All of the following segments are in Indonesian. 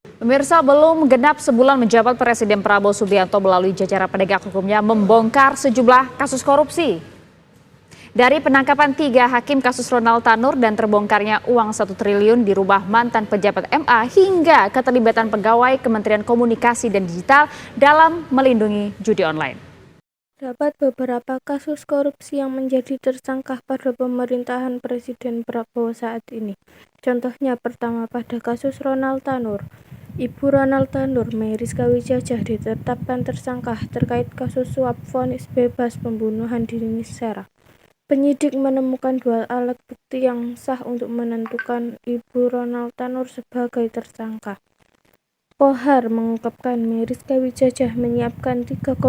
Pemirsa, belum genap sebulan menjabat Presiden Prabowo Subianto melalui jajaran penegak hukumnya membongkar sejumlah kasus korupsi. Dari penangkapan 3 hakim kasus Ronald Tanur dan terbongkarnya uang 1 triliun di rumah mantan pejabat MA hingga keterlibatan pegawai Kementerian Komunikasi dan Digital dalam melindungi judi online. Dapat beberapa kasus korupsi yang menjadi tersangka pada pemerintahan Presiden Prabowo saat ini. Contohnya pertama pada kasus Ronald Tanur. Ibu Ronald Tanur, Meriska Wijajah ditetapkan tersangka terkait kasus suap vonis bebas pembunuhan di Nini Serah. Penyidik menemukan 2 alat bukti yang sah untuk menentukan Ibu Ronald Tanur sebagai tersangka. Kohar mengungkapkan Meriska Wijajah menyiapkan 3,5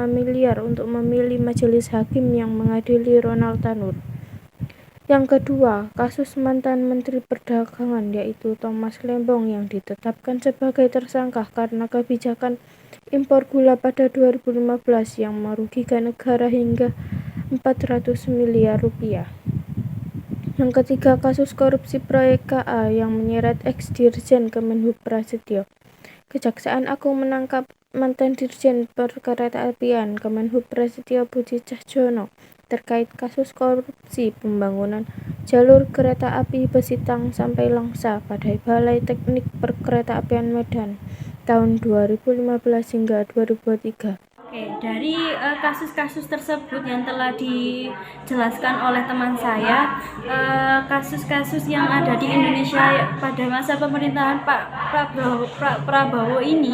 miliar untuk memilih majelis hakim yang mengadili Ronald Tanur. Yang kedua, kasus mantan Menteri Perdagangan yaitu Thomas Lembong yang ditetapkan sebagai tersangka karena kebijakan impor gula pada 2015 yang merugikan negara hingga 400 miliar rupiah. Yang ketiga, kasus korupsi proyek KA yang menyeret ex-dirjen Kemenhub Prasetyo. Kejaksaan Agung menangkap mantan Dirjen Perkeretaapian Kemenhub Prasetyo Budi Cahyono terkait kasus korupsi pembangunan jalur kereta api Besitang sampai Langsa pada Balai Teknik Perkeretaapian Medan tahun 2015 hingga 2023. Dari kasus-kasus tersebut yang telah dijelaskan oleh teman saya, kasus-kasus yang ada di Indonesia pada masa pemerintahan Pak Prabowo ini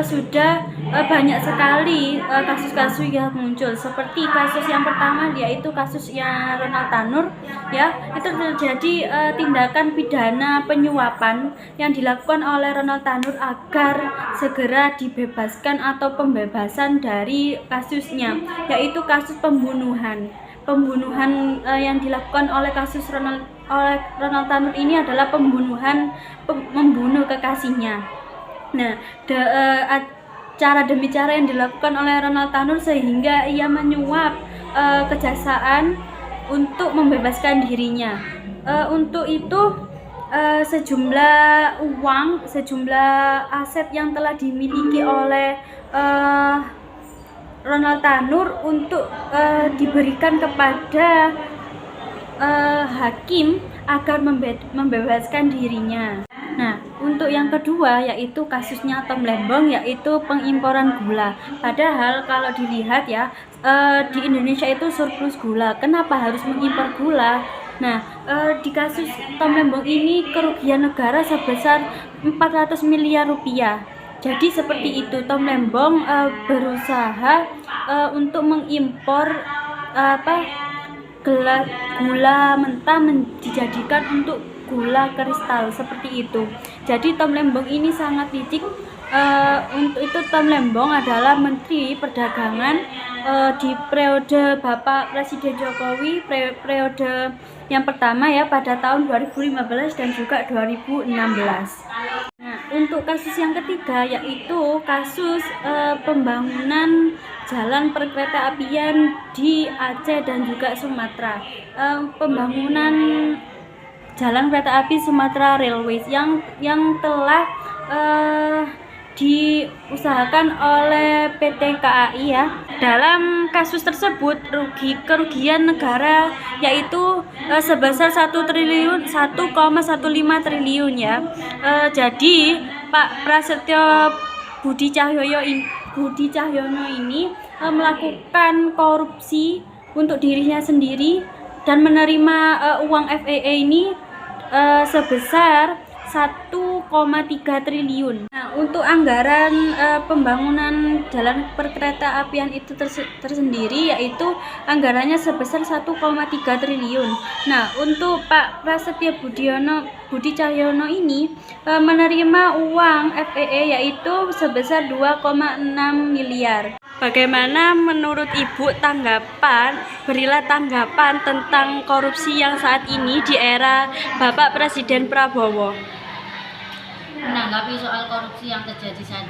sudah banyak sekali kasus-kasus yang muncul. Seperti kasus yang pertama yaitu kasusnya Ronald Tanur, ya, itu terjadi tindakan pidana penyuapan yang dilakukan oleh Ronald Tanur agar segera dibebaskan atau pembebasan dari kasusnya, yaitu kasus pembunuhan yang dilakukan oleh kasus Ronald Tanur ini adalah membunuh kekasihnya. Nah, cara demi cara yang dilakukan oleh Ronald Tanur sehingga ia menyuap kejaksaan untuk membebaskan dirinya. Untuk itu sejumlah uang, sejumlah aset yang telah dimiliki oleh Ronald Tanur untuk diberikan kepada hakim agar membebaskan dirinya. Nah, untuk yang kedua yaitu kasusnya Tom Lembong, yaitu pengimporan gula. Padahal kalau dilihat ya, di Indonesia itu surplus gula. Kenapa harus mengimpor gula? Nah, di kasus Tom Lembong ini kerugian negara sebesar 400 miliar rupiah. Jadi seperti itu, Tom Lembong berusaha untuk mengimpor gula mentah dijadikan untuk gula kristal seperti itu. Jadi Tom Lembong ini sangat licik. Untuk itu Tom Lembong adalah Menteri Perdagangan di periode Bapak Presiden Jokowi, periode yang pertama ya pada tahun 2015 dan juga 2016. Nah, untuk kasus yang ketiga yaitu kasus pembangunan jalan perkeretaapian di Aceh dan juga Sumatera. Pembangunan jalan kereta api Sumatera Railways yang telah diusahakan oleh PT KAI ya. Dalam kasus tersebut kerugian negara yaitu sebesar 1,15 triliun ya. Jadi Pak Prasetyo Budi Cahyono ini melakukan korupsi untuk dirinya sendiri dan menerima uang FEE ini sebesar 1,3 triliun. Nah, untuk anggaran pembangunan jalan perkeretaapian itu tersendiri yaitu anggarannya sebesar 1,3 triliun. Nah, untuk Pak Prasetyo Budi Cahyono ini menerima uang FEE yaitu sebesar 2,6 miliar. Bagaimana menurut Ibu berilah tanggapan tentang korupsi yang saat ini di era Bapak Presiden Prabowo? Menanggapi soal korupsi yang terjadi saat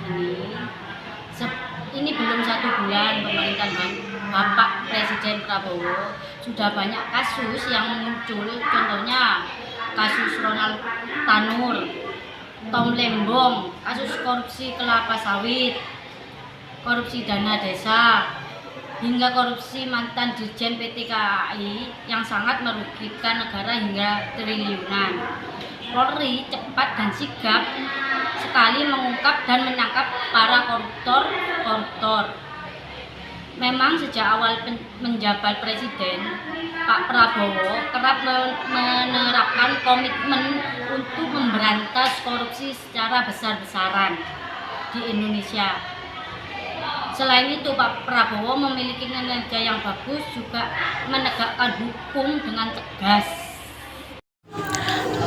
ini belum 1 bulan pemerintahan Bapak Presiden Prabowo, sudah banyak kasus yang muncul. Contohnya kasus Ronald Tanur Tom Lembong, kasus korupsi kelapa sawit, korupsi dana desa, hingga korupsi mantan Dirjen PT KAI yang sangat merugikan negara hingga triliunan. Polri cepat dan sigap sekali mengungkap dan menangkap para koruptor. Memang sejak awal menjabat presiden, Pak Prabowo kerap menerapkan komitmen untuk memberantas korupsi secara besar-besaran di Indonesia. Selain itu, Pak Prabowo memiliki kinerja yang bagus, juga menegakkan hukum dengan tegas.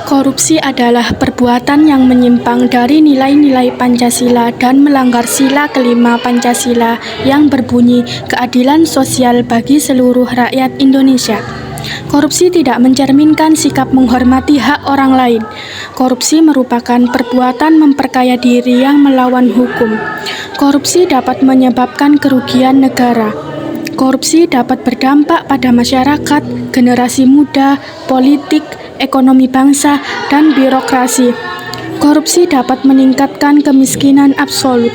Korupsi adalah perbuatan yang menyimpang dari nilai-nilai Pancasila dan melanggar sila kelima Pancasila yang berbunyi keadilan sosial bagi seluruh rakyat Indonesia. Korupsi tidak mencerminkan sikap menghormati hak orang lain. Korupsi merupakan perbuatan memperkaya diri yang melawan hukum. Korupsi dapat menyebabkan kerugian negara. Korupsi dapat berdampak pada masyarakat, generasi muda, politik, ekonomi bangsa, dan birokrasi. Korupsi dapat meningkatkan kemiskinan absolut.